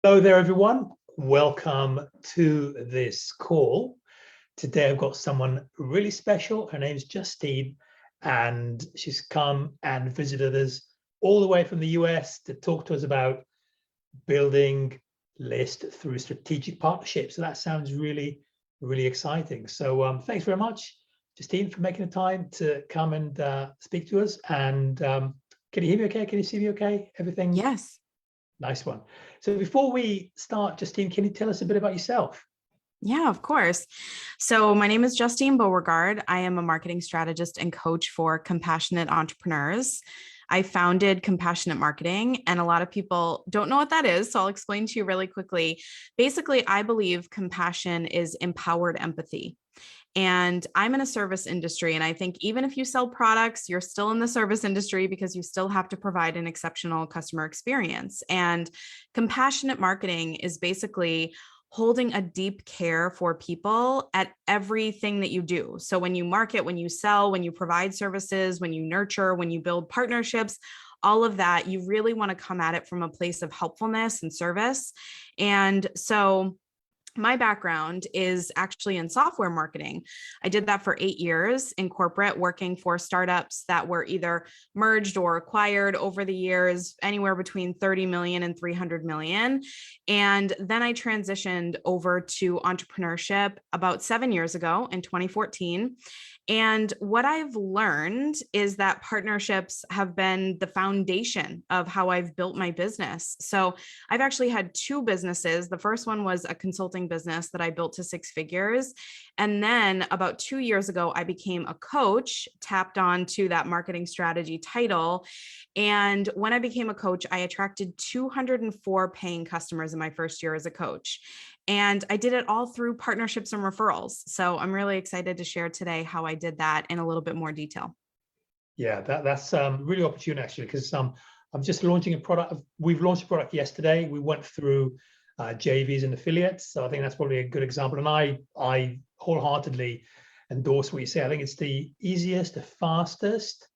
Hello there, everyone. Welcome to this call. Today, I've got someone really special. Her name's Justine, and she's come and visited us all the way from the US to talk to us about building list through strategic partnerships. So that sounds really, really exciting. So thanks very much, Justine, for making the time to come and speak to us. And can you hear me okay? Can you see me okay? Everything? Yes. Nice one. So before we start, Justine, can you tell us a bit about yourself? Yeah, of course. So my name is Justine Beauregard. I am a marketing strategist and coach for compassionate entrepreneurs. I founded Compassionate Marketing, and a lot of people don't know what that is. So I'll explain to you really quickly. Basically, I believe compassion is empowered empathy. And I'm in a service industry. And I think even if you sell products, you're still in the service industry because you still have to provide an exceptional customer experience. And compassionate marketing is basically holding a deep care for people at everything that you do. So when you market, when you sell, when you provide services, when you nurture, when you build partnerships, all of that, you really want to come at it from a place of helpfulness and service. And so my background is actually in software marketing. I did that for 8 years in corporate, working for startups that were either merged or acquired over the years, anywhere between 30 million and 300 million. And then I transitioned over to entrepreneurship about 7 years ago in 2014. And what I've learned is that partnerships have been the foundation of how I've built my business. So I've actually had 2 businesses. The first one was a consulting business that I built to 6 figures. And then about 2 years ago, I became a coach, tapped on to that marketing strategy title. And when I became a coach, I attracted 204 paying customers in my first year as a coach. And I did it all through partnerships and referrals. So I'm really excited to share today how I did that in a little bit more detail. Yeah, that's really opportune actually, because I'm just launching a product. We've launched a product yesterday. We went through JVs and affiliates. So I think that's probably a good example. And I wholeheartedly endorse what you say. I think it's the easiest, the fastest,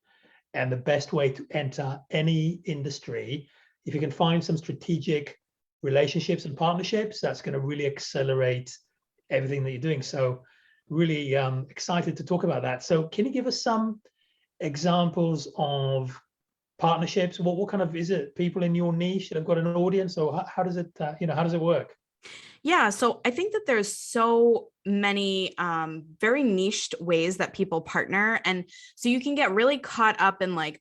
and the best way to enter any industry. If you can find some strategic relationships and partnerships, that's going to really accelerate everything that you're doing. So really excited to talk about that. So can you give us some examples of partnerships? What kind of, is it people in your niche that have got an audience, or how does it how does it work? Yeah, so I think that there's so many very niched ways that people partner. And so you can get really caught up in like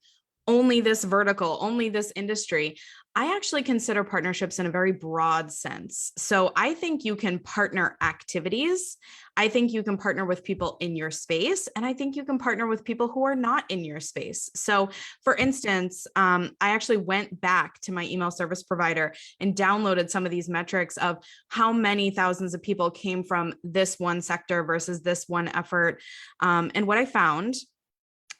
only this vertical, only this industry. I actually consider partnerships in a very broad sense. So I think you can partner activities. I think you can partner with people in your space. And I think you can partner with people who are not in your space. So for instance, I actually went back to my email service provider and downloaded some of these metrics of how many thousands of people came from this one sector versus this one effort. And what I found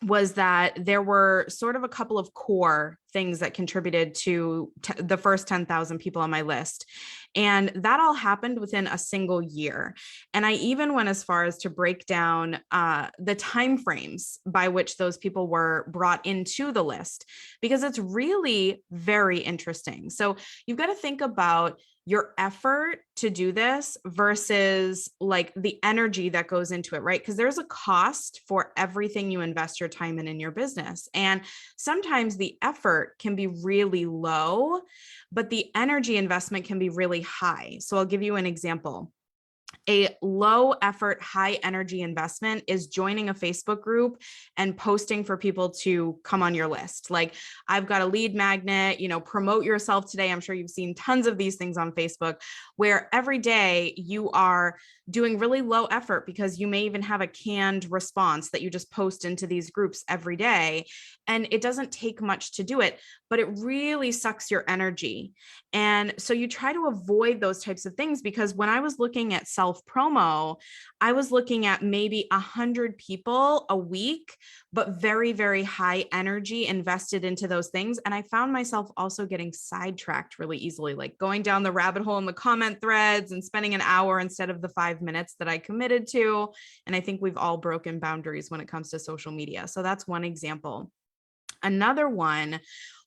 was that there were sort of a couple of core things that contributed to the first 10,000 people on my list. And that all happened within a single year. And I even went as far as to break down the timeframes by which those people were brought into the list, because it's really very interesting. So you've got to think about your effort to do this versus like the energy that goes into it, right? Because there's a cost for everything you invest your time in your business. And sometimes the effort can be really low, but the energy investment can be really high. So I'll give you an example. A low effort, high energy investment is joining a Facebook group and posting for people to come on your list. Like, I've got a lead magnet, promote yourself today. I'm sure you've seen tons of these things on Facebook where every day you are doing really low effort because you may even have a canned response that you just post into these groups every day. And it doesn't take much to do it, but it really sucks your energy. And so you try to avoid those types of things, because when I was looking at self-promo, I was looking at maybe 100 people a week, but very, very high energy invested into those things. And I found myself also getting sidetracked really easily, like going down the rabbit hole in the comment threads and spending an hour instead of the 5 minutes that I committed to. And I think we've all broken boundaries when it comes to social media. So that's one example. Another one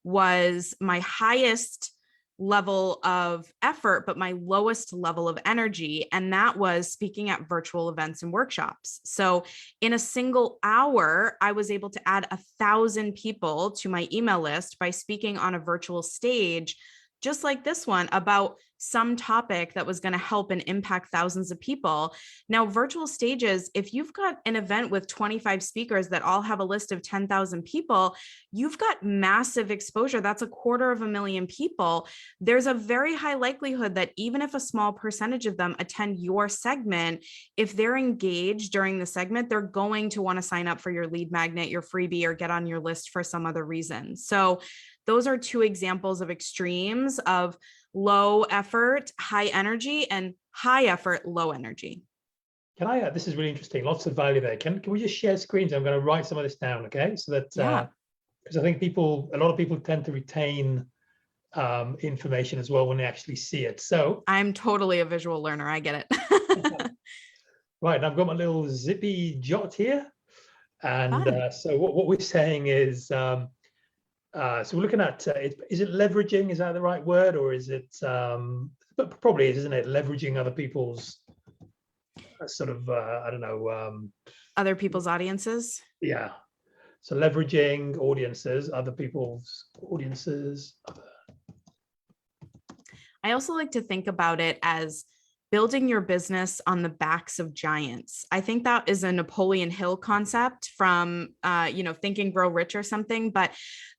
was my highest level of effort, but my lowest level of energy. And that was speaking at virtual events and workshops. So in a single hour, I was able to add 1,000 people to my email list by speaking on a virtual stage, just like this one, about some topic that was going to help and impact thousands of people. Now, virtual stages, if you've got an event with 25 speakers that all have a list of 10,000 people, you've got massive exposure. That's 250,000 people. There's a very high likelihood that even if a small percentage of them attend your segment, if they're engaged during the segment, they're going to want to sign up for your lead magnet, your freebie, or get on your list for some other reason. So those are two examples of extremes of low effort, high energy, and high effort, low energy. Can I, this is really interesting, lots of value there. Can we just share screens? I'm going to write some of this down, okay? So that, because I think a lot of people tend to retain information as well when they actually see it. So I'm totally a visual learner. I get it. Right, and I've got my little zippy jot here. And so what we're saying is, so we're looking at, is it leveraging? Is that the right word? Or is it, but probably is, isn't it? Leveraging other people's sort of, I don't know. Other people's audiences? Yeah. So leveraging audiences, other people's audiences. I also like to think about it as building your business on the backs of giants. I think that is a Napoleon Hill concept from, Think and Grow Rich or something. But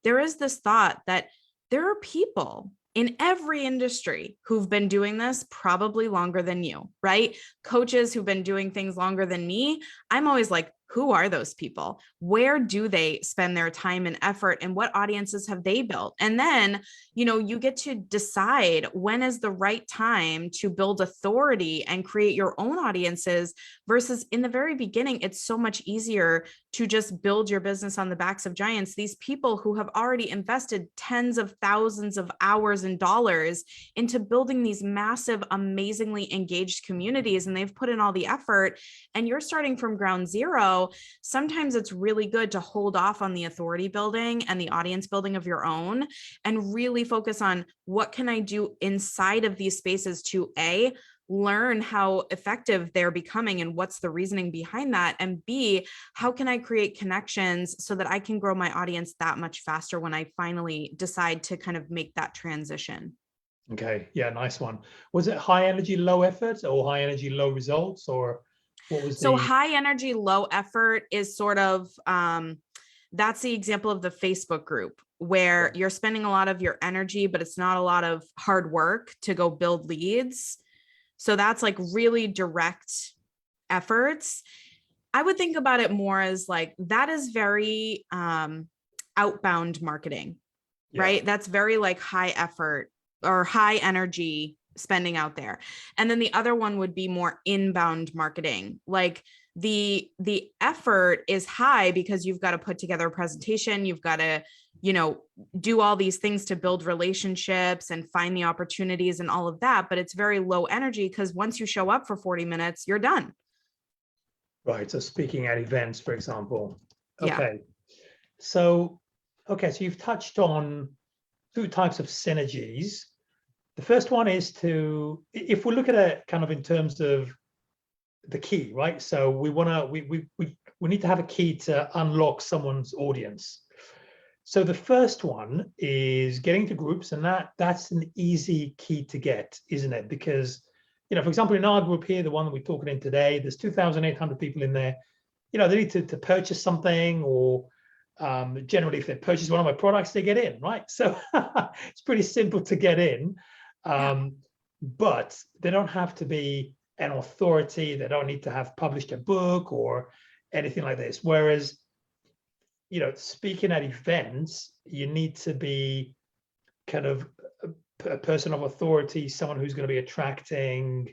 there is this thought that there are people in every industry who've been doing this probably longer than you, right? Coaches who've been doing things longer than me. I'm always like, who are those people? Where do they spend their time and effort, and what audiences have they built? And then, you get to decide when is the right time to build authority and create your own audiences, versus in the very beginning, it's so much easier to just build your business on the backs of giants. These people who have already invested tens of thousands of hours and dollars into building these massive, amazingly engaged communities, and they've put in all the effort, and you're starting from ground zero. Sometimes it's really good to hold off on the authority building and the audience building of your own, and really focus on what can I do inside of these spaces to learn how effective they're becoming and what's the reasoning behind that, and B, how can I create connections so that I can grow my audience that much faster when I finally decide to kind of make that transition. Okay. Yeah. Nice one. Was it high energy, low effort, or high energy, low results, or what was so high energy, low effort is sort of, that's the example of the Facebook group where you're spending a lot of your energy, but it's not a lot of hard work to go build leads. So that's like really direct efforts. I would think about it more as like, that is very outbound marketing, right? That's very like high effort or high energy spending out there. And then the other one would be more inbound marketing. Like the effort is high because you've got to put together a presentation, you've got to, do all these things to build relationships and find the opportunities and all of that. But it's very low energy because once you show up for 40 minutes, you're done. Right. So speaking at events, for example. Okay. Yeah. So you've touched on two types of synergies. The first one is if we look at it kind of in terms of the key, right? So we need to have a key to unlock someone's audience. So the first one is getting to groups, and that's an easy key to get, isn't it? Because, for example, in our group here, the one that we're talking in today, there's 2,800 people in there. They need to purchase something, or generally if they purchase one of my products, they get in, right? So it's pretty simple to get in. But they don't have to be an authority. They don't need to have published a book or anything like this. Whereas, speaking at events, you need to be kind of a person of authority, someone who's going to be attracting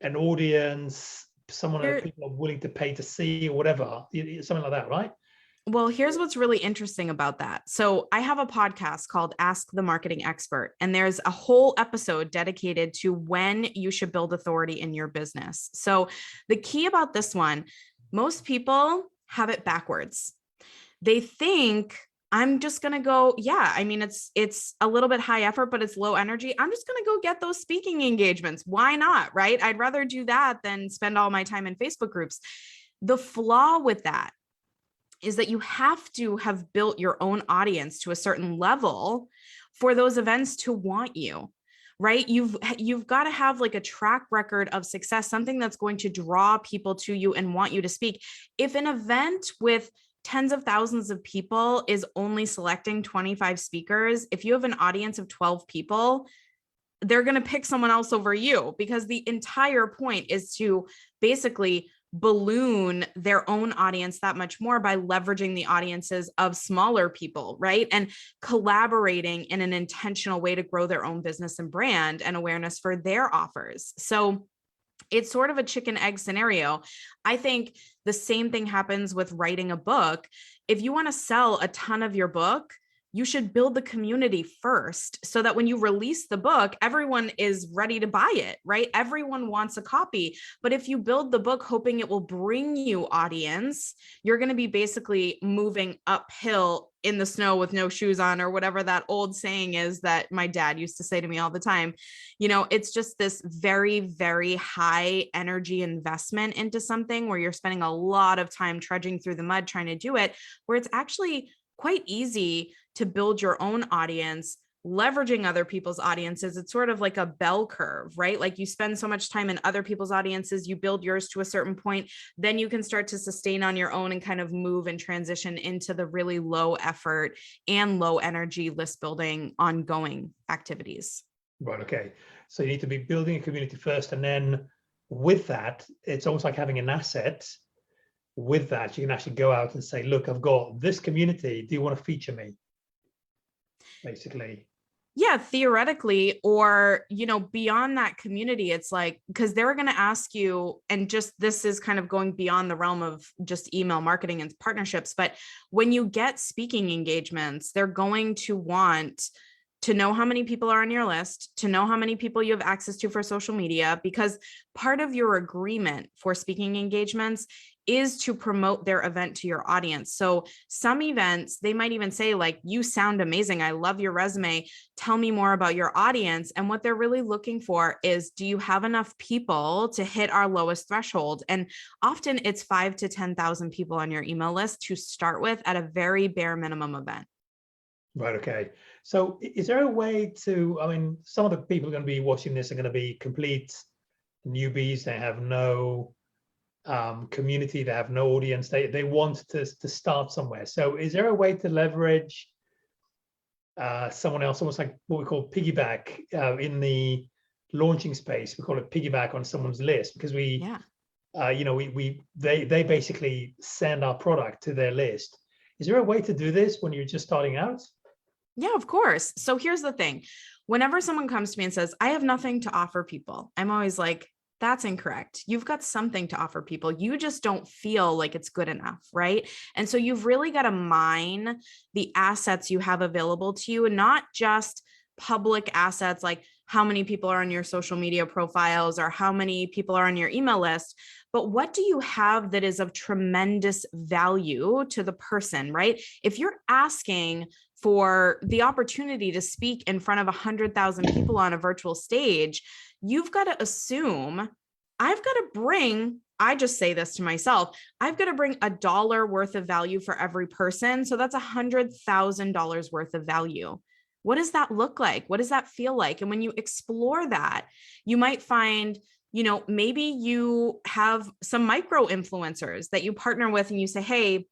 an audience, someone that people are willing to pay to see, or whatever, something like that, right? Well, here's what's really interesting about that. So I have a podcast called Ask the Marketing Expert, and there's a whole episode dedicated to when you should build authority in your business. So the key about this one, most people have it backwards. They think I'm just going to go, yeah, I mean, it's a little bit high effort, but it's low energy. I'm just going to go get those speaking engagements. Why not? Right? I'd rather do that than spend all my time in Facebook groups. The flaw with that is that you have to have built your own audience to a certain level for those events to want you, right? You've got to have like a track record of success, something that's going to draw people to you and want you to speak. If an event with tens of thousands of people is only selecting 25 speakers, if you have an audience of 12 people, they're going to pick someone else over you, because the entire point is to basically balloon their own audience that much more by leveraging the audiences of smaller people, right? And collaborating in an intentional way to grow their own business and brand and awareness for their offers. So it's sort of a chicken egg scenario. I think the same thing happens with writing a book. If you want to sell a ton of your book, you should build the community first, so that when you release the book, everyone is ready to buy it, right? Everyone wants a copy. But if you build the book hoping it will bring you audience, you're going to be basically moving uphill in the snow with no shoes on, or whatever that old saying is that my dad used to say to me all the time. You know, it's just this very, very high energy investment into something where you're spending a lot of time trudging through the mud trying to do it, where it's actually quite easy to build your own audience, leveraging other people's audiences. It's sort of like a bell curve, right? Like you spend so much time in other people's audiences, you build yours to a certain point, then you can start to sustain on your own and kind of move and transition into the really low effort and low energy list building ongoing activities. Right. Okay. So you need to be building a community first. And then with that, it's almost like having an asset. With that, you can actually go out and say, look, I've got this community. Do you want to feature me? Basically. Yeah, theoretically, or, you know, beyond that community, it's like, because they're going to ask you, and just this is kind of going beyond the realm of just email marketing and partnerships, but when you get speaking engagements, they're going to want to know how many people are on your list, to know how many people you have access to for social media, because part of your agreement for speaking engagements is to promote their event to your audience. So some events, they might even say like, you sound amazing. I love your resume. Tell me more about your audience. And what they're really looking for is, do you have enough people to hit our lowest threshold? And often it's 5,000 to 10,000 people on your email list to start with at a very bare minimum event. Right. Okay. So is there a way to, I mean, some of the people are going to be watching this are going to be complete newbies. They have no community, they have no audience. They want to start somewhere. So is there a way to leverage someone else, almost like what we call piggyback in the launching space? We call it piggyback on someone's list, because we, you know, they basically send our product to their list. Is there a way to do this when you're just starting out? Yeah, of course. So here's the thing. Whenever someone comes to me and says, I have nothing to offer people, I'm always like, that's incorrect. You've got something to offer people. You just don't feel like it's good enough, right? And so you've really got to mine the assets you have available to you, and not just public assets like how many people are on your social media profiles or how many people are on your email list, but what do you have that is of tremendous value to the person, right? If you're asking for the opportunity to speak in front of 100,000 people on a virtual stage, you've got to assume I've got to bring, I just say this to myself, I've got to bring $1 worth of value for every person. So that's $100,000 worth of value. What does that look like? What does that feel like? And when you explore that, you might find, you know, maybe you have some micro influencers that you partner with and you say, hey,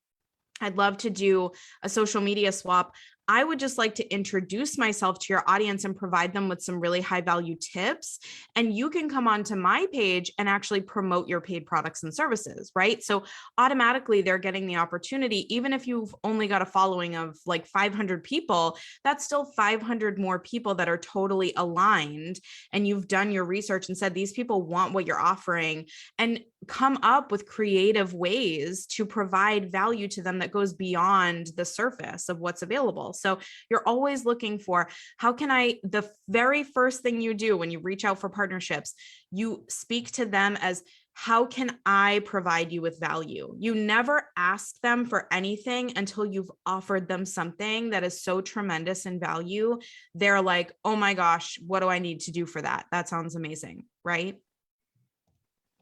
I'd love to do a social media swap. I would just like to introduce myself to your audience and provide them with some really high value tips. And you can come onto my page and actually promote your paid products and services, right? So automatically they're getting the opportunity. Even if you've only got a following of like 500 people, that's still 500 more people that are totally aligned. And you've done your research and said, these people want what you're offering, and come up with creative ways to provide value to them that goes beyond the surface of what's available. people. So you're always looking for, how can the very first thing you do when you reach out for partnerships, you speak to them as, how can I provide you with value? You never ask them for anything until you've offered them something that is so tremendous in value. They're like, oh my gosh, what do I need to do for that? That sounds amazing, right?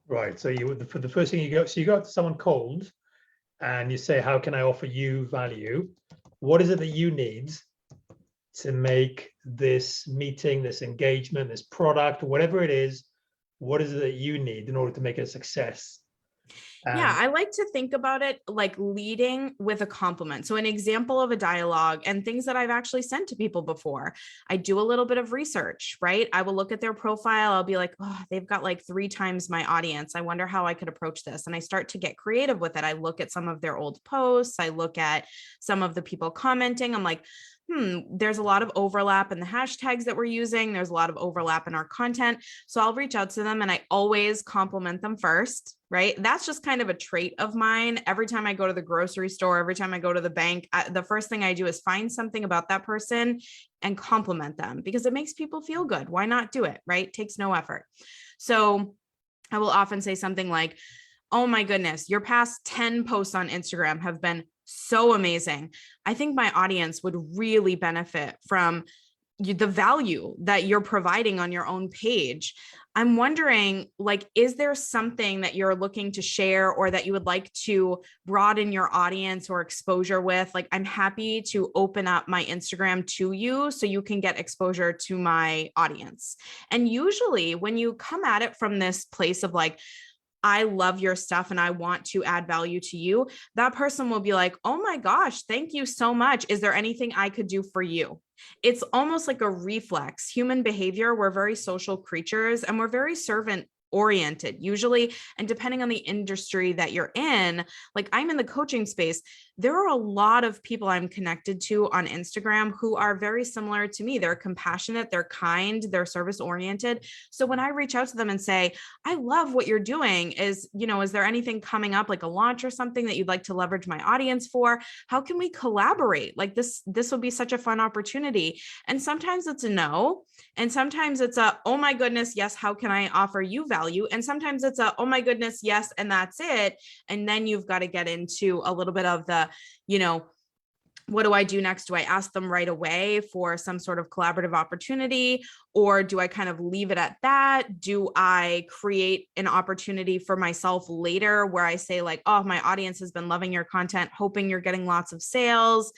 Right. So for the first thing you go to someone cold and you say, how can I offer you value? What is it that you need to make this meeting, this engagement, this product, whatever it is, what is it that you need in order to make it a success? Yeah, I like to think about it like leading with a compliment. So an example of a dialogue and things that I've actually sent to people before, I do a little bit of research, right? I will look at their profile. I'll be like, oh, they've got like 3 times my audience. I wonder how I could approach this. And I start to get creative with it. I look at some of their old posts. I look at some of the people commenting. I'm like, there's a lot of overlap in the hashtags that we're using. There's a lot of overlap in our content. So I'll reach out to them and I always compliment them first, right? That's just kind of a trait of mine. Every time I go to the grocery store, every time I go to the bank, the first thing I do is find something about that person and compliment them because it makes people feel good. Why not do it, right? It takes no effort. So I will often say something like, oh my goodness, your past 10 posts on Instagram have been so amazing. I think my audience would really benefit from the value that you're providing on your own page. I'm wondering, like, is there something that you're looking to share or that you would like to broaden your audience or exposure with? Like, I'm happy to open up my Instagram to you so you can get exposure to my audience. And usually when you come at it from this place of like, I love your stuff and I want to add value to you, that person will be like, oh my gosh, thank you so much. Is there anything I could do for you? It's almost like a reflex. Human behavior, we're very social creatures and we're very servant oriented usually. And depending on the industry that you're in, like I'm in the coaching space, there are a lot of people I'm connected to on Instagram who are very similar to me. They're compassionate, they're kind, they're service oriented. So when I reach out to them and say, I love what you're doing, is there anything coming up, like a launch or something that you'd like to leverage my audience for? How can we collaborate? Like this would be such a fun opportunity. And sometimes it's a no. And sometimes it's a, oh my goodness, yes, how can I offer you value? And sometimes it's a, oh my goodness, yes, and that's it. And then you've got to get into a little bit of the, what do I do next? Do I ask them right away for some sort of collaborative opportunity? Or do I kind of leave it at that? Do I create an opportunity for myself later where I say like, oh, my audience has been loving your content, hoping you're getting lots of sales.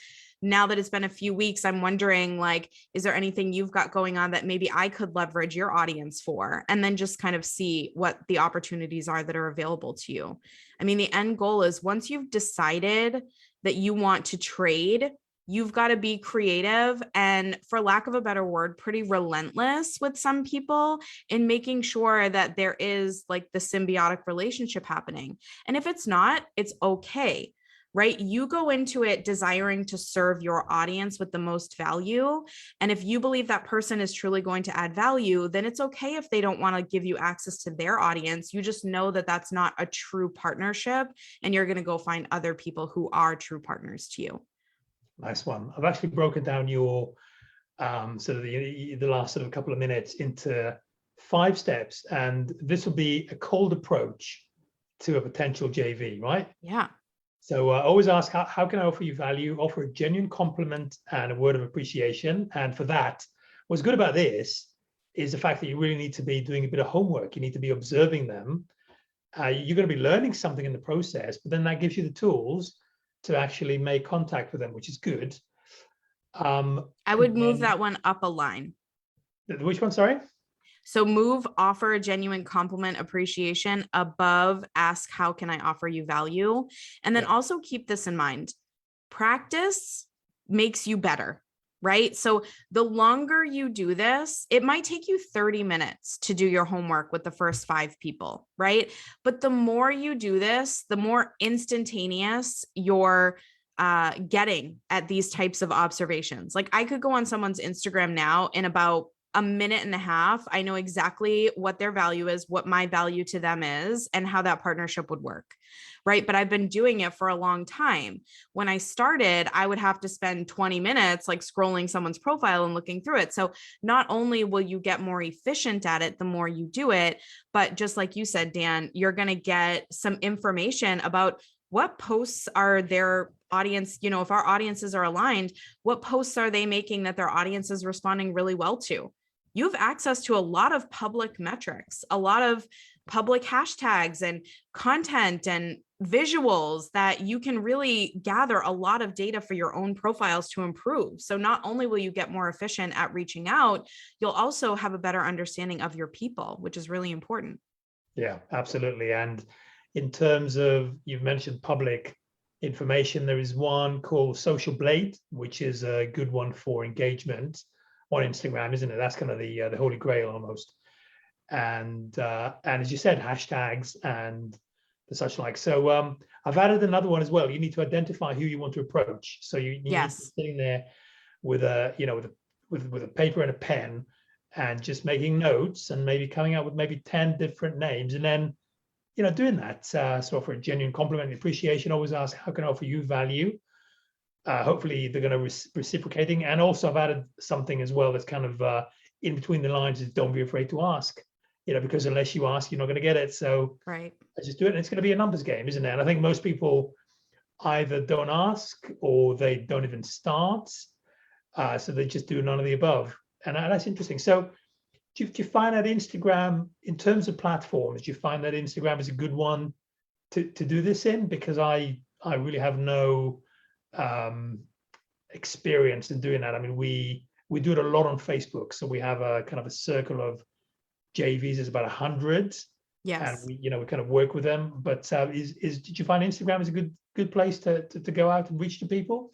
Now that it's been a few weeks, I'm wondering, like, is there anything you've got going on that maybe I could leverage your audience for? And then just kind of see what the opportunities are that are available to you. I mean, the end goal is once you've decided that you want to trade, you've got to be creative and, for lack of a better word, pretty relentless with some people in making sure that there is like the symbiotic relationship happening. And if it's not, it's okay. Right? You go into it desiring to serve your audience with the most value. And if you believe that person is truly going to add value, then it's okay if they don't want to give you access to their audience. You just know that that's not a true partnership and you're going to go find other people who are true partners to you. Nice one. I've actually broken down your sort of the last sort of couple of minutes into 5 steps. And this will be a cold approach to a potential JV, right? Yeah. So always ask, how can I offer you value? Offer a genuine compliment and a word of appreciation. And for that, what's good about this is the fact that you really need to be doing a bit of homework. You need to be observing them. You're going to be learning something in the process, but then that gives you the tools to actually make contact with them, which is good. I would move that one up a line. Which one, sorry? So move offer a genuine compliment appreciation above ask, how can I offer you value? And then also keep this in mind. Practice makes you better, right? So the longer you do this, it might take you 30 minutes to do your homework with the first 5 people, right? But the more you do this, the more instantaneous you're getting at these types of observations. Like I could go on someone's Instagram now in about a minute and a half, I know exactly what their value is, what my value to them is, and how that partnership would work. Right. But I've been doing it for a long time. When I started, I would have to spend 20 minutes like scrolling someone's profile and looking through it. So not only will you get more efficient at it the more you do it, but just like you said, Dan, you're going to get some information about what posts are their audience, you know, if our audiences are aligned, what posts are they making that their audience is responding really well to? You have access to a lot of public metrics, a lot of public hashtags and content and visuals that you can really gather a lot of data for your own profiles to improve. So not only will you get more efficient at reaching out, you'll also have a better understanding of your people, which is really important. Yeah, absolutely. And in terms of, you've mentioned public information, there is one called Social Blade, which is a good one for engagement on Instagram, isn't it? That's kind of the holy grail almost. And as you said, hashtags and the such like. So I've added another one as well. You need to identify who you want to approach. So you need to be sitting there with a, you know, with a paper and a pen and just making notes and maybe coming up with maybe 10 different names, and then, you know, doing that. So for a genuine compliment and appreciation, always ask, how can I offer you value? Hopefully they're going to reciprocating. And also I've added something as well that's kind of in between the lines, is don't be afraid to ask, you know, because unless you ask, you're not going to get it. So I just do it, and it's going to be a numbers game, isn't it? And I think most people either don't ask or they don't even start. So they just do none of the above. And that's interesting. So do you find that Instagram, in terms of platforms, do you find that Instagram is a good one to do this in? Because I really have no experience in doing that. I mean, we do it a lot on Facebook. So we have a kind of a circle of JVs, is about 100. And we, you know, we kind of work with them. But did you find Instagram is a good place to go out and reach to people?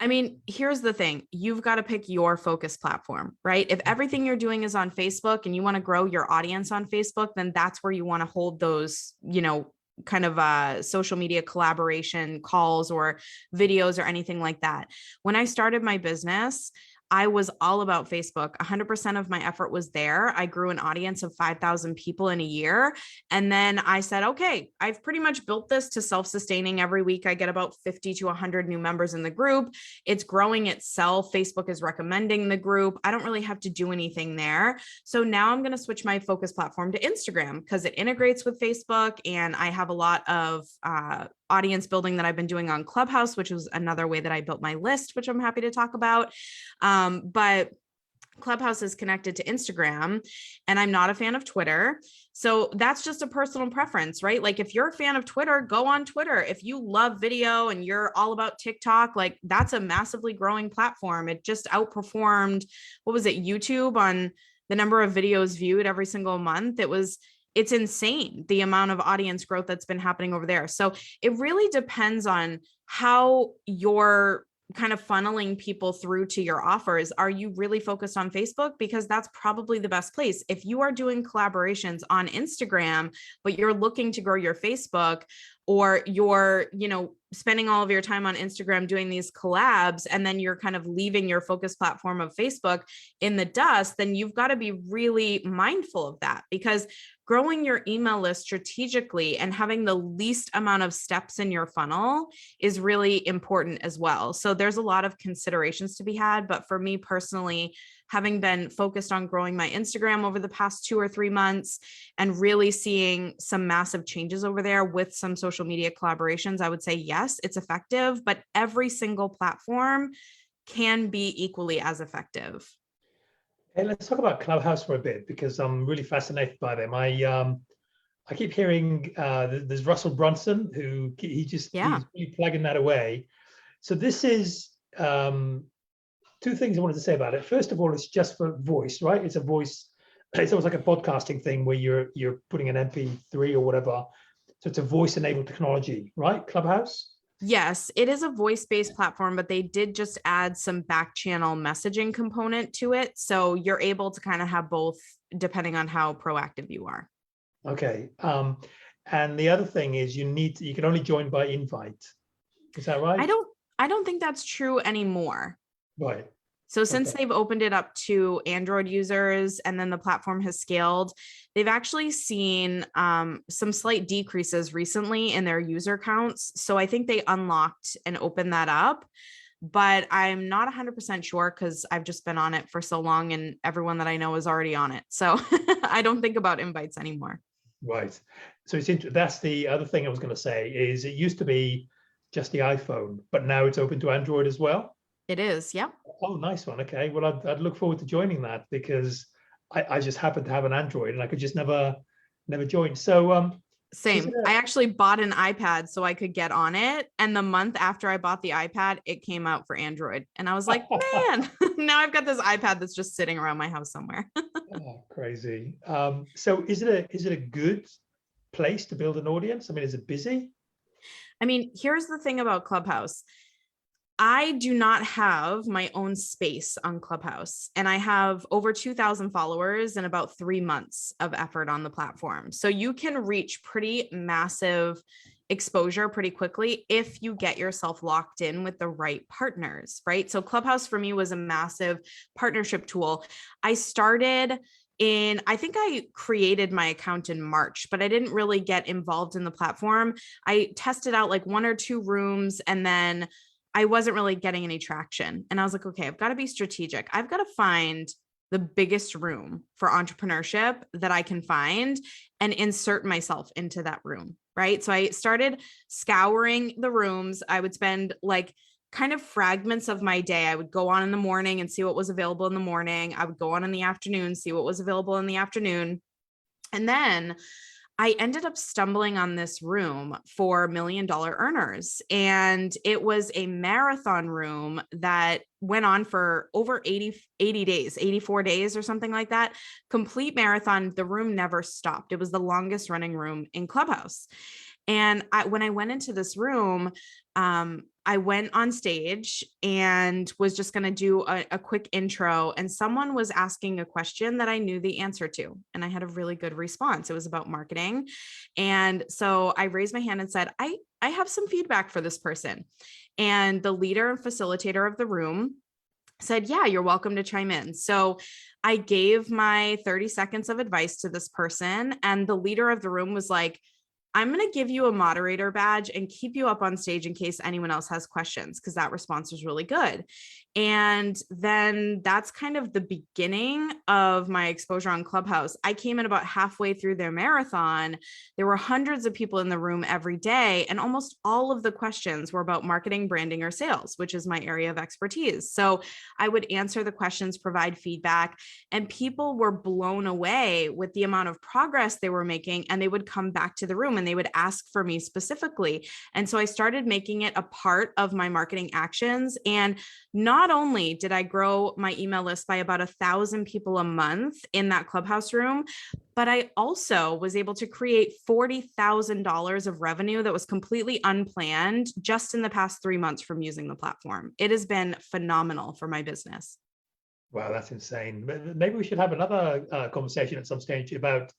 I mean, here's the thing. You've got to pick your focus platform, right? If everything you're doing is on Facebook and you want to grow your audience on Facebook, then that's where you want to hold those, you know, kind of social media collaboration calls or videos or anything like that. When I started my business, I was all about Facebook. 100% of my effort was there. I grew an audience of 5,000 people in a year. And then I said, okay, I've pretty much built this to self-sustaining. Every week I get about 50 to 100 new members in the group. It's growing itself. Facebook is recommending the group. I don't really have to do anything there. So now I'm going to switch my focus platform to Instagram because it integrates with Facebook. And I have a lot of audience building that I've been doing on Clubhouse, which was another way that I built my list, which I'm happy to talk about. But Clubhouse is connected to Instagram, and I'm not a fan of Twitter. So that's just a personal preference, right? Like if you're a fan of Twitter, go on Twitter. If you love video and you're all about TikTok, like that's a massively growing platform. It just outperformed, what was it, YouTube on the number of videos viewed every single month. It's insane, the amount of audience growth that's been happening over there. So it really depends on how you're kind of funneling people through to your offers. Are you really focused on Facebook? Because that's probably the best place. If you are doing collaborations on Instagram, but you're looking to grow your Facebook, or you're, you know, spending all of your time on Instagram doing these collabs, and then you're kind of leaving your focus platform of Facebook in the dust, then you've got to be really mindful of that, because growing your email list strategically and having the least amount of steps in your funnel is really important as well. So there's a lot of considerations to be had. But for me personally, having been focused on growing my Instagram over the past 2 or 3 months and really seeing some massive changes over there with some social media collaborations, I would say, yes, it's effective, but every single platform can be equally as effective. Hey, let's talk about Clubhouse for a bit, because I'm really fascinated by them. I keep hearing there's Russell Brunson, who he's really plugging that away. So this is two things I wanted to say about it. First of all, it's just for voice, right? It's a voice. It's almost like a podcasting thing where you're putting an MP3 or whatever. So it's a voice-enabled technology, right? Clubhouse. Yes, it is a voice-based platform, but they did just add some back channel messaging component to it. So you're able to kind of have both depending on how proactive you are. Okay. And the other thing is you can only join by invite. Is that right? I don't think that's true anymore. Right. So since Okay. they've opened it up to Android users and then the platform has scaled, they've actually seen some slight decreases recently in their user counts. So I think they unlocked and opened that up, but I'm not 100% sure because I've just been on it for so long and everyone that I know is already on it. So I don't think about invites anymore. Right. So it's that's the other thing I was going to say is it used to be just the iPhone, but now it's open to Android as well. It is. Yep. Oh, nice one. Okay. Well, I'd look forward to joining that because I just happen to have an Android and I could just never join. So is it Same. I actually bought an iPad so I could get on it. And the month after I bought the iPad, it came out for Android. And I was like, man, now I've got this iPad that's just sitting around my house somewhere. oh, crazy. So is it a good place to build an audience? I mean, is it busy? I mean, here's the thing about Clubhouse. I do not have my own space on Clubhouse, and I have over 2,000 followers and about 3 months of effort on the platform. So you can reach pretty massive exposure pretty quickly if you get yourself locked in with the right partners, right? So Clubhouse for me was a massive partnership tool. I think I created my account in March, but I didn't really get involved in the platform. I tested out like 1 or 2 rooms and then I wasn't really getting any traction. And I was like, okay, I've got to be strategic. I've got to find the biggest room for entrepreneurship that I can find and insert myself into that room. Right. So I started scouring the rooms. I would spend like kind of fragments of my day. I would go on in the morning and see what was available in the morning. I would go on in the afternoon, see what was available in the afternoon. And then I ended up stumbling on this room for $1 Million Earners. And it was a marathon room that went on for over 80 days, 84 days or something like that. Complete marathon. The room never stopped. It was the longest running room in Clubhouse. And when I went into this room, I went on stage and was just going to do a quick intro, and someone was asking a question that I knew the answer to, and I had a really good response. It was about marketing. And so I raised my hand and said, I have some feedback for this person. And the leader and facilitator of the room said, yeah, you're welcome to chime in. So I gave my 30 seconds of advice to this person, and the leader of the room was like, I'm going to give you a moderator badge and keep you up on stage in case anyone else has questions, because that response was really good. And then that's kind of the beginning of my exposure on Clubhouse. I came in about halfway through their marathon. There were hundreds of people in the room every day, and almost all of the questions were about marketing, branding, or sales, which is my area of expertise. So I would answer the questions, provide feedback, and people were blown away with the amount of progress they were making. And they would come back to the room and they would ask for me specifically. And so I started making it a part of my marketing actions. And not only did I grow my email list by about 1,000 people a month in that Clubhouse room, but I also was able to create $40,000 of revenue that was completely unplanned just in the past 3 months from using the platform. It has been phenomenal for my business. Wow, that's insane. Maybe we should have another conversation at some stage about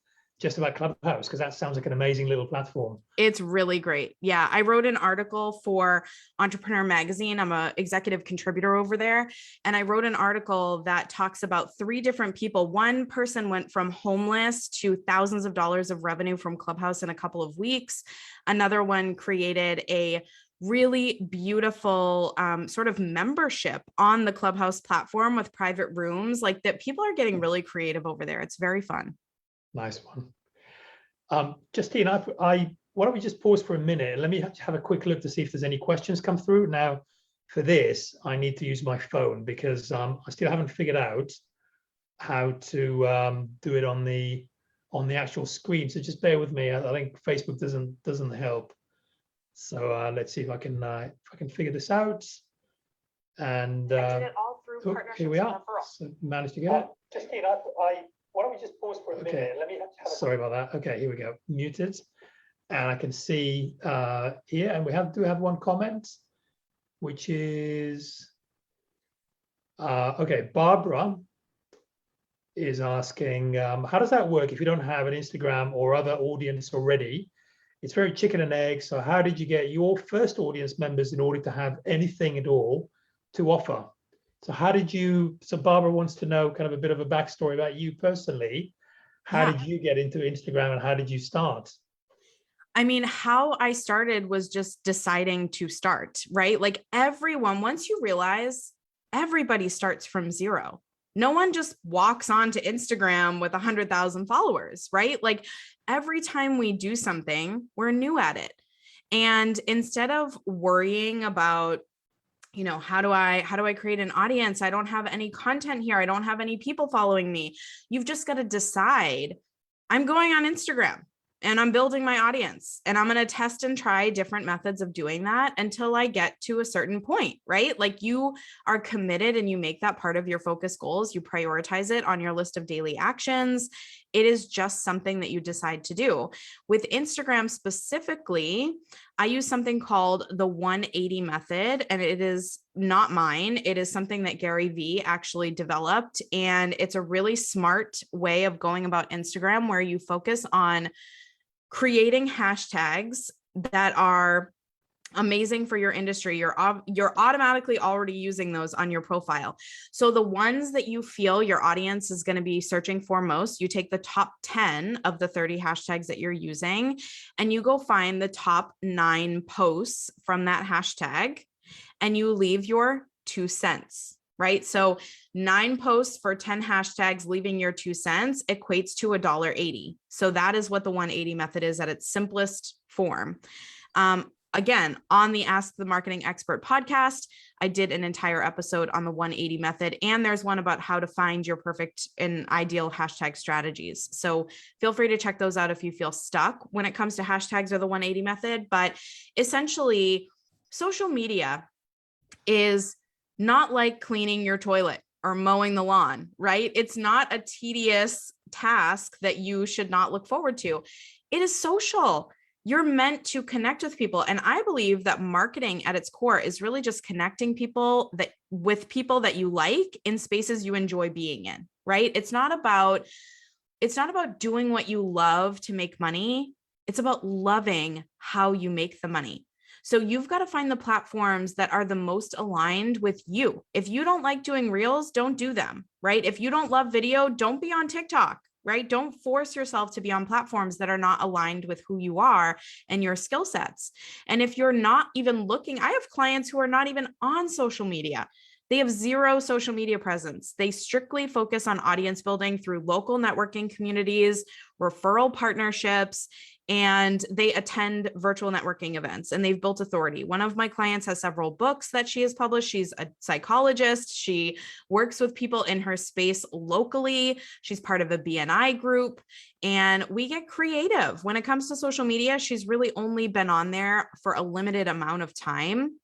Clubhouse, because that sounds like an amazing little platform. It's really great. Yeah. I wrote an article for Entrepreneur Magazine. I'm an executive contributor over there. And I wrote an article that talks about 3 different people. One person went from homeless to thousands of dollars of revenue from Clubhouse in a couple of weeks. Another one created a really beautiful sort of membership on the Clubhouse platform with private rooms, like that. People are getting really creative over there. It's very fun. Nice one. Justine, why don't we just pause for a minute and let me have a quick look to see if there's any questions come through. Now, for this, I need to use my phone because I still haven't figured out how to do it on the actual screen. So just bear with me. I think Facebook doesn't help. So let's see if I can figure this out. And I did it all through partnerships. Here we are. So managed to get it. Justine, why don't we just pause for a minute? Let me sorry about that. Okay, here we go. Muted. And I can see here, and we do have one comment, which is okay. Barbara is asking, how does that work if you don't have an Instagram or other audience already? It's very chicken and egg. So how did you get your first audience members in order to have anything at all to offer? So how did you, so Barbara wants to know kind of a bit of a backstory about you personally. How Yeah. did you get into Instagram and how did you start? I mean, how I started was just deciding to start, right? Like everyone, once you realize everybody starts from zero. No one just walks onto Instagram with 100,000 followers, right? Like every time we do something, we're new at it. And instead of worrying about, how do I create an audience? I don't have any content here. I don't have any people following me. You've just got to decide, I'm going on Instagram and I'm building my audience and I'm going to test and try different methods of doing that until I get to a certain point, right? Like you are committed and you make that part of your focus goals. You prioritize it on your list of daily actions. It is just something that you decide to do. With Instagram specifically, I use something called the 180 method, and it is not mine. It is something that Gary Vee actually developed. And it's a really smart way of going about Instagram where you focus on creating hashtags that are amazing for your industry. You're automatically already using those on your profile. So the ones that you feel your audience is going to be searching for most, you take the top 10 of the 30 hashtags that you're using, and you go find the top 9 posts from that hashtag, and you leave your 2 cents, right? So 9 posts for 10 hashtags, leaving your 2 cents equates to $1.80. So that is what the 180 method is at its simplest form. Again, on the Ask the Marketing Expert podcast, I did an entire episode on the 180 method, and there's one about how to find your perfect and ideal hashtag strategies. So feel free to check those out if you feel stuck when it comes to hashtags or the 180 method. But essentially, social media is not like cleaning your toilet or mowing the lawn, right? It's not a tedious task that you should not look forward to. It is social. You're meant to connect with people. And I believe that marketing at its core is really just connecting people with people that you like in spaces you enjoy being in, right? It's not about doing what you love to make money. It's about loving how you make the money. So you've got to find the platforms that are the most aligned with you. If you don't like doing reels, don't do them, right? If you don't love video, don't be on TikTok, right? Don't force yourself to be on platforms that are not aligned with who you are and your skill sets. And if you're not even looking, I have clients who are not even on social media. They have zero social media presence. They strictly focus on audience building through local networking communities, referral partnerships, and they attend virtual networking events, and they've built authority. One of my clients has several books that she has published. She's a psychologist. She works with people in her space locally. She's part of a BNI group, and we get creative. When it comes to social media, she's really only been on there for a limited amount of time.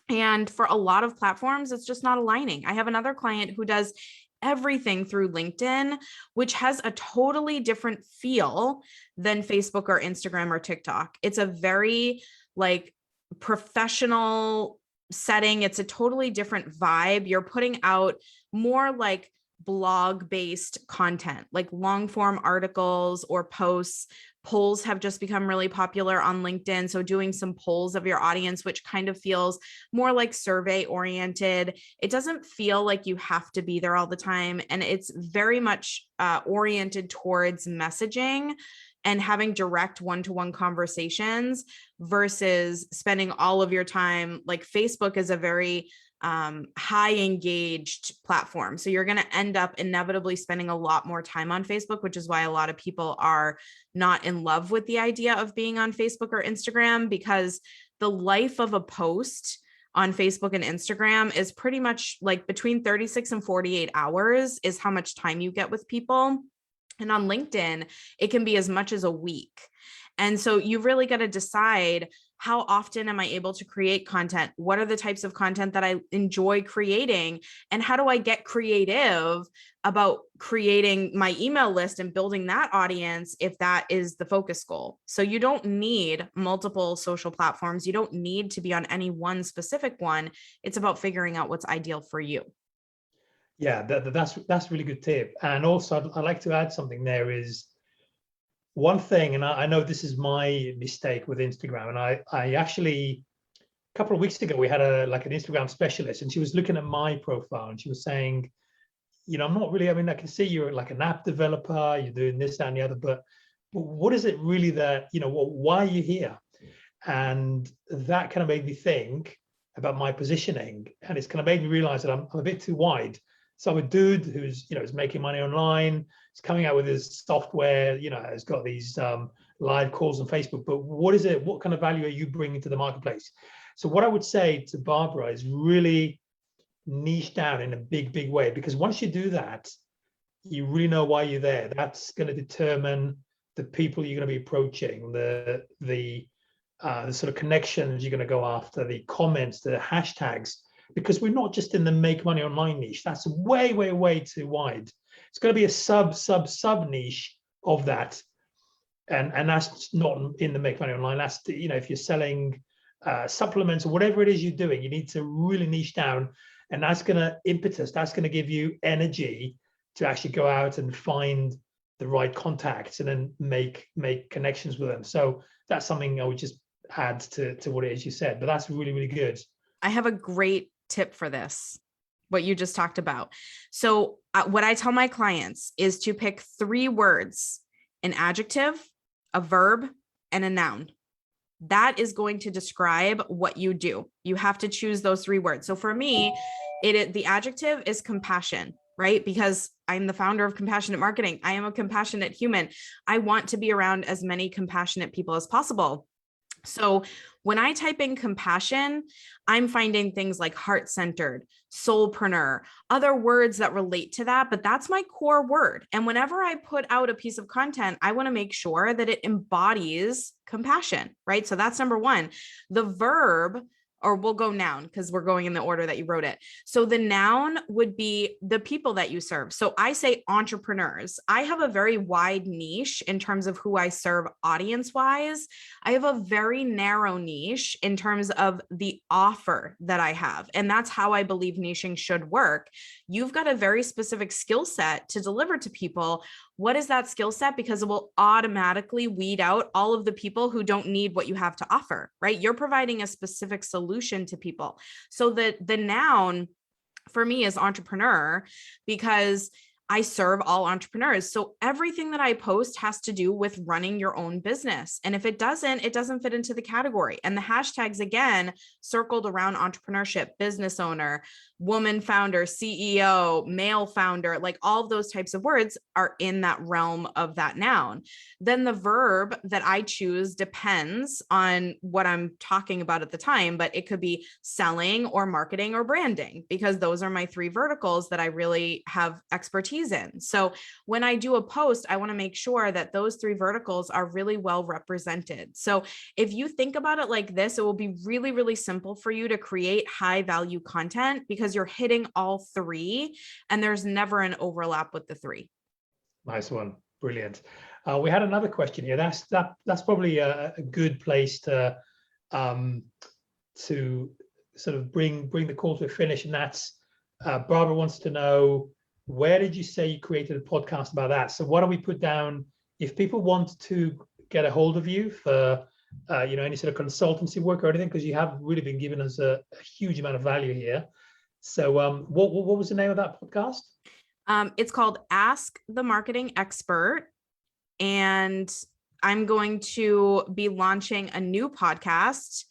And for a lot of platforms, it's just not aligning. I have another client who does everything through LinkedIn, which has a totally different feel than Facebook or Instagram or TikTok. It's a very professional setting. It's a totally different vibe. You're putting out more like blog-based content, like long form articles or posts. Polls have just become really popular on LinkedIn. So doing some polls of your audience, which kind of feels more like survey oriented. It doesn't feel like you have to be there all the time. And it's very much oriented towards messaging and having direct one-to-one conversations versus spending all of your time. Like Facebook is a very high engaged platform. So you're going to end up inevitably spending a lot more time on Facebook, which is why a lot of people are not in love with the idea of being on Facebook or Instagram, because the life of a post on Facebook and Instagram is pretty much like between 36 and 48 hours is how much time you get with people. And on LinkedIn, it can be as much as a week. And so you've really got to decide, how often am I able to create content? What are the types of content that I enjoy creating? And how do I get creative about creating my email list and building that audience if that is the focus goal? So you don't need multiple social platforms. You don't need to be on any one specific one. It's about figuring out what's ideal for you. Yeah, that's a really good tip. And also I'd like to add something there is one thing, and I know this is my mistake with Instagram, and I actually couple of weeks ago, we had an Instagram specialist, and she was looking at my profile, and she was saying, I'm not really, I mean, I can see you're like an app developer, you're doing this, that, and the other, but what is it really that, why are you here? And that kind of made me think about my positioning, and it's kind of made me realize that I'm a bit too wide. So I'm a dude who's, is making money online, he's coming out with his software, has got these live calls on Facebook, but what is it? What kind of value are you bringing to the marketplace? So what I would say to Barbara is really niche down in a big way, because once you do that, you really know why you're there. That's going to determine the people you're going to be approaching, the sort of connections you're going to go after, the comments, the hashtags, because we're not just in the make money online niche. That's way too wide. It's going to be a sub niche of that, and that's not in the make money online. That's if you're selling supplements or whatever it is you're doing, you need to really niche down. And that's going to give you energy to actually go out and find the right contacts and then make connections with them. So that's something I would just add to what it is you said, but that's really good. I have a great tip for this, what you just talked about. So what I tell my clients is to pick 3 words: an adjective, a verb, and a noun. That is going to describe what you do. You have to choose those 3 words. So for me, the adjective is compassion, right? Because I'm the founder of Compassionate Marketing. I am a compassionate human. I want to be around as many compassionate people as possible. So when I type in compassion, I'm finding things like heart-centered, soulpreneur, other words that relate to that, but that's my core word. And whenever I put out a piece of content, I want to make sure that it embodies compassion, right? So that's number 1. The verb, or we'll go noun because we're going in the order that you wrote it. So the noun would be the people that you serve. So I say entrepreneurs. I have a very wide niche in terms of who I serve audience-wise. I have a very narrow niche in terms of the offer that I have. And that's how I believe niching should work. You've got a very specific skill set to deliver to people. What is that skill set? Because it will automatically weed out all of the people who don't need what you have to offer, right? You're providing a specific solution to people. So the noun for me is entrepreneur, because I serve all entrepreneurs. So everything that I post has to do with running your own business. And if it doesn't fit into the category. And the hashtags, again, circled around entrepreneurship, business owner, woman founder, CEO, male founder, like all of those types of words are in that realm of that noun. Then the verb that I choose depends on what I'm talking about at the time, but it could be selling or marketing or branding, because those are my 3 verticals that I really have expertise in. So when I do a post, I want to make sure that those 3 verticals are really well represented. So if you think about it like this, it will be really simple for you to create high value content, because you're hitting all 3 and there's never an overlap with the 3. Nice one. Brilliant. We had another question here. That's probably a good place to sort of bring the call to a finish. And that's Barbara wants to know, where did you say you created a podcast about that? So why don't we put down, if people want to get a hold of you for any sort of consultancy work or anything, because you have really been giving us a huge amount of value here. So what was the name of that podcast? It's called Ask the Marketing Expert. And I'm going to be launching a new podcast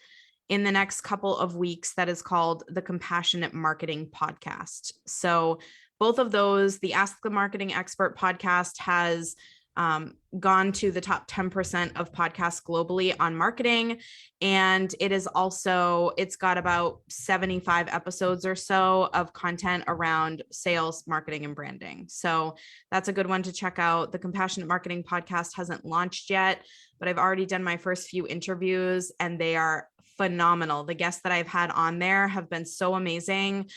in the next couple of weeks that is called the Compassionate Marketing Podcast. So both of those, the Ask the Marketing Expert podcast has gone to the top 10% of podcasts globally on marketing. And it's got about 75 episodes or so of content around sales, marketing, and branding. So that's a good one to check out. The Compassionate Marketing Podcast hasn't launched yet, but I've already done my first few interviews and they are phenomenal. The guests that I've had on there have been so amazing.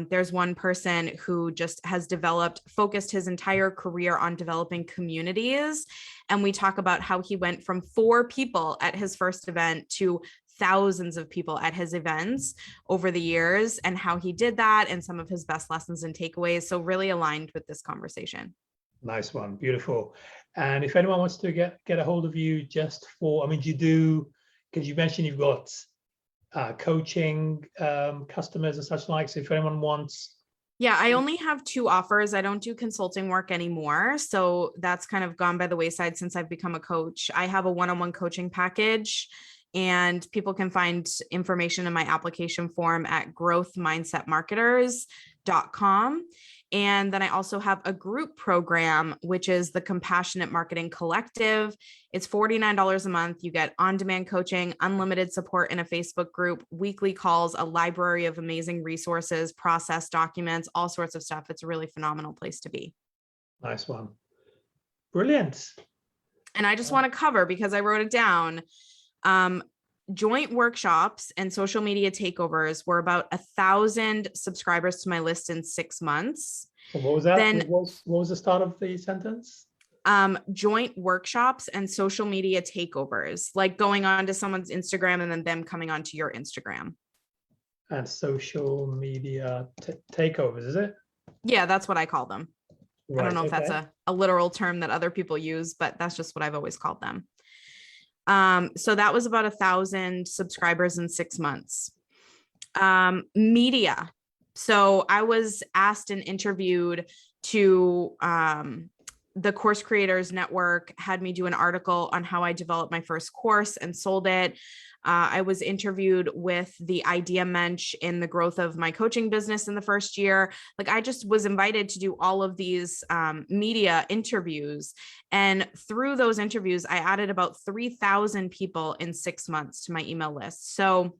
There's one person who just has focused his entire career on developing communities. And we talk about how he went from 4 people at his first event to thousands of people at his events over the years, and how he did that and some of his best lessons and takeaways. So really aligned with this conversation. Nice one. Beautiful. And if anyone wants to get a hold of you, do you do, because you mentioned you've got coaching customers and such like. So if anyone wants. Yeah, I only have 2 offers. I don't do consulting work anymore. So that's kind of gone by the wayside since I've become a coach. I have a one-on-one coaching package, and people can find information in my application form at growthmindsetmarketers.com. And then I also have a group program, which is the Compassionate Marketing Collective. It's $49 a month. You get on-demand coaching, unlimited support in a Facebook group, weekly calls, a library of amazing resources, process documents, all sorts of stuff. It's a really phenomenal place to be. Nice one. Brilliant. And I just want to cover, because I wrote it down, joint workshops and social media takeovers were about 1,000 subscribers to my list in 6 months. So what was that? Then, what was the start of the sentence? Joint workshops and social media takeovers, like going on to someone's Instagram and then them coming onto your Instagram. And social media takeovers, is it? Yeah, that's what I call them. Right, I don't know if that's a literal term that other people use, but that's just what I've always called them. So that was about 1,000 subscribers in 6 months. Media. So I was asked and interviewed to, the Course Creators Network had me do an article on how I developed my first course and sold it. I was interviewed with the Idea Mensch in the growth of my coaching business in the first year. Like, I just was invited to do all of these media interviews. And through those interviews, I added about 3,000 people in 6 months to my email list. So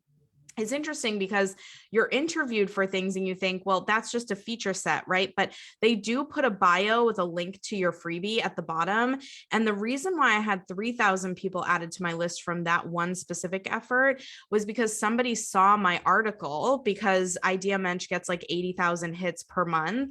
it's interesting because you're interviewed for things and you think, well, that's just a feature set, right? But they do put a bio with a link to your freebie at the bottom. And the reason why I had 3,000 people added to my list from that one specific effort was because somebody saw my article, because Idea Mensch gets like 80,000 hits per month.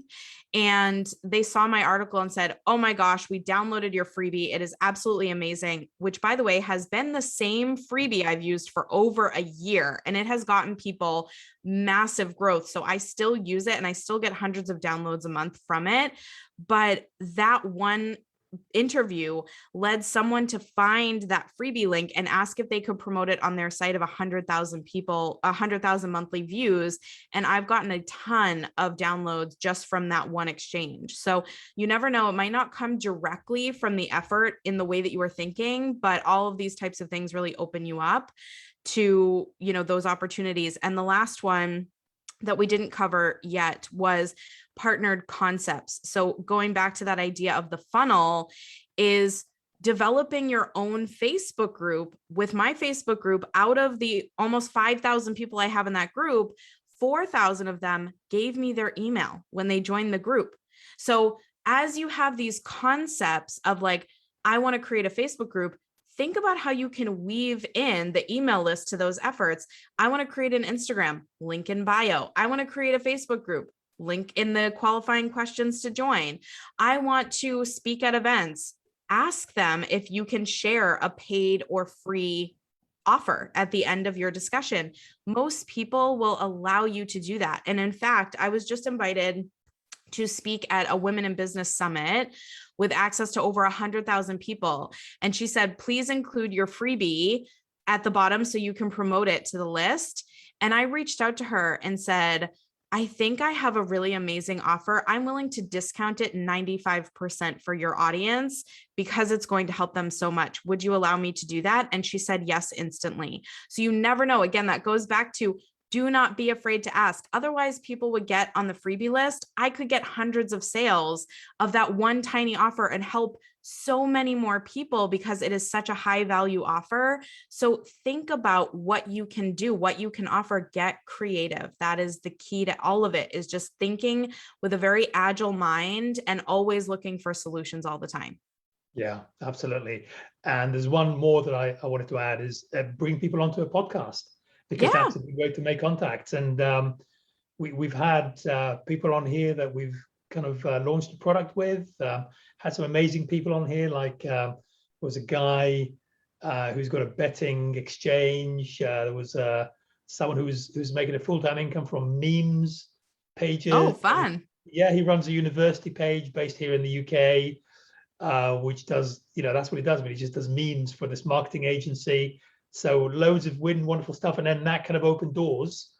And they saw my article and said, oh my gosh, we downloaded your freebie. It is absolutely amazing, which, by the way, has been the same freebie I've used for over a year. And it has gotten people massive growth. So I still use it and I still get hundreds of downloads a month from it. But that one interview led someone to find that freebie link and ask if they could promote it on their site of 100,000 people, 100,000 monthly views. And I've gotten a ton of downloads just from that one exchange. So you never know, it might not come directly from the effort in the way that you were thinking, but all of these types of things really open you up to, those opportunities. And the last one that we didn't cover yet was partnered concepts. So going back to that idea of the funnel is developing your own Facebook group. With my Facebook group, out of the almost 5,000 people I have in that group, 4,000 of them gave me their email when they joined the group. So as you have these concepts of like, I want to create a Facebook group, think about how you can weave in the email list to those efforts. I want to create an Instagram, link in bio. I want to create a Facebook group, link in the qualifying questions to join. I want to speak at events. Ask them if you can share a paid or free offer at the end of your discussion. Most people will allow you to do that. And in fact, I was just invited to speak at a Women in Business Summit with access to over 100,000 people. And she said, please include your freebie at the bottom so you can promote it to the list. And I reached out to her and said, I think I have a really amazing offer. I'm willing to discount it 95% for your audience because it's going to help them so much. Would you allow me to do that? And she said yes instantly. So you never know. Again, that goes back to do not be afraid to ask. Otherwise, people would get on the freebie list. I could get hundreds of sales of that one tiny offer and help so many more people because it is such a high value offer. So think about what you can do, what you can offer, get creative. That is the key to all of it, is just thinking with a very agile mind and always looking for solutions all the time. Yeah, absolutely. And there's one more that I wanted to add is bring people onto a podcast, because that's a good way to make contacts. And we've had people on here that we've kind of launched a product with, had some amazing people on here, like there was a guy who's got a betting exchange. There was someone who's making a full-time income from memes pages. Oh, fun. Yeah, he runs a university page based here in the UK, which does, that's what he does, but he just does memes for this marketing agency. So loads of wonderful stuff. And then that kind of opened doors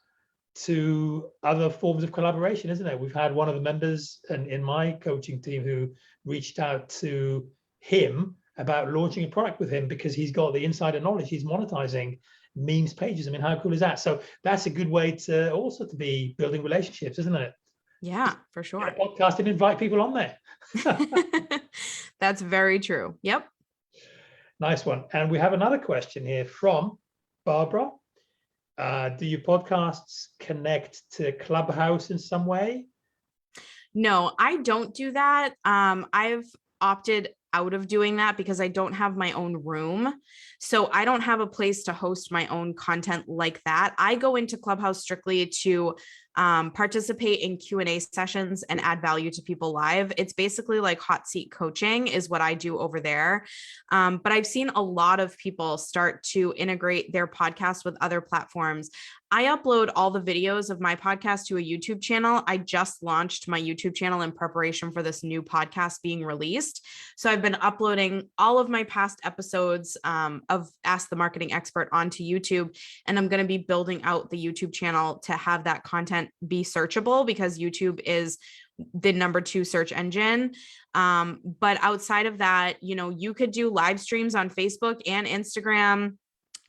to other forms of collaboration, isn't it? We've had one of the members in my coaching team who reached out to him about launching a product with him because he's got the insider knowledge. He's monetizing memes pages. I mean, how cool is that? So that's a good way to also to be building relationships, isn't it? Yeah, for sure. Get a podcast and invite people on there. That's very true. Yep. Nice one. And we have another question here from Barbara. Do your podcasts connect to Clubhouse in some way? No, I don't do that. I've opted out of doing that because I don't have my own room. So I don't have a place to host my own content like that. I go into Clubhouse strictly to participate in Q&A sessions and add value to people live. It's basically like hot seat coaching is what I do over there. But I've seen a lot of people start to integrate their podcast with other platforms. I upload all the videos of my podcast to a YouTube channel. I just launched my YouTube channel in preparation for this new podcast being released. So I've been uploading all of my past episodes of Ask the Marketing Expert onto YouTube, and I'm going to be building out the YouTube channel to have that content be searchable because YouTube is the #2 search engine. But outside of that, you could do live streams on Facebook and Instagram.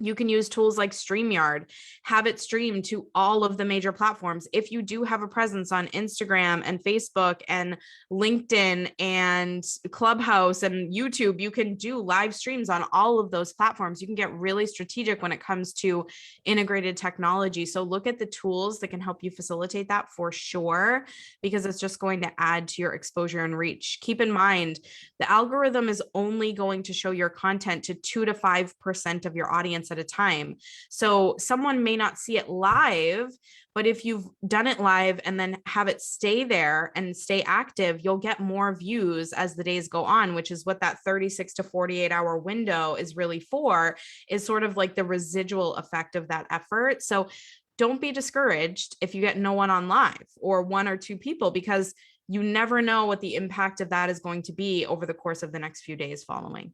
You can use tools like StreamYard, have it stream to all of the major platforms. If you do have a presence on Instagram and Facebook and LinkedIn and Clubhouse and YouTube, you can do live streams on all of those platforms. You can get really strategic when it comes to integrated technology. So look at the tools that can help you facilitate that for sure, because it's just going to add to your exposure and reach. Keep in mind, the algorithm is only going to show your content to 2 to 5% of your audience at a time. So someone may not see it live, but if you've done it live and then have it stay there and stay active, you'll get more views as the days go on, which is what that 36 to 48 hour window is really for, is sort of like the residual effect of that effort. So don't be discouraged if you get no one on live or 1 or 2 people, because you never know what the impact of that is going to be over the course of the next few days following.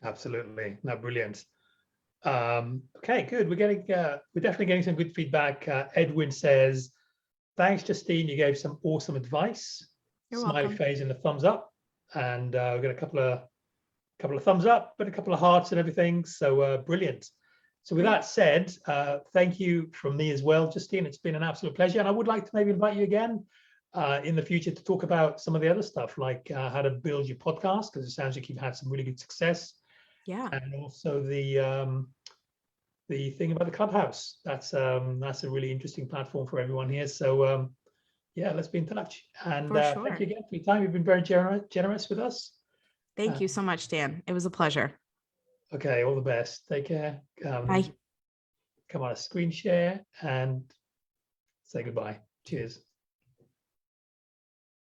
Absolutely. No, brilliant. Okay, good. We're definitely getting some good feedback. Edwin says, thanks, Justine. You gave some awesome advice. You're Smiley welcome. face and a thumbs up. And we've got a couple of thumbs up, but a couple of hearts and everything. So brilliant. So with that said, thank you from me as well, Justine. It's been an absolute pleasure. And I would like to maybe invite you again in the future to talk about some of the other stuff, like how to build your podcast, because it sounds like you've had some really good success. Yeah. And also the thing about the Clubhouse. That's a really interesting platform for everyone here. So yeah, let's be in touch. And For sure. thank you again for your time. You've been very generous with us. Thank you so much, Dan. It was a pleasure. Okay, all the best. Take care. Bye. Come on, a screen share and say goodbye. Cheers.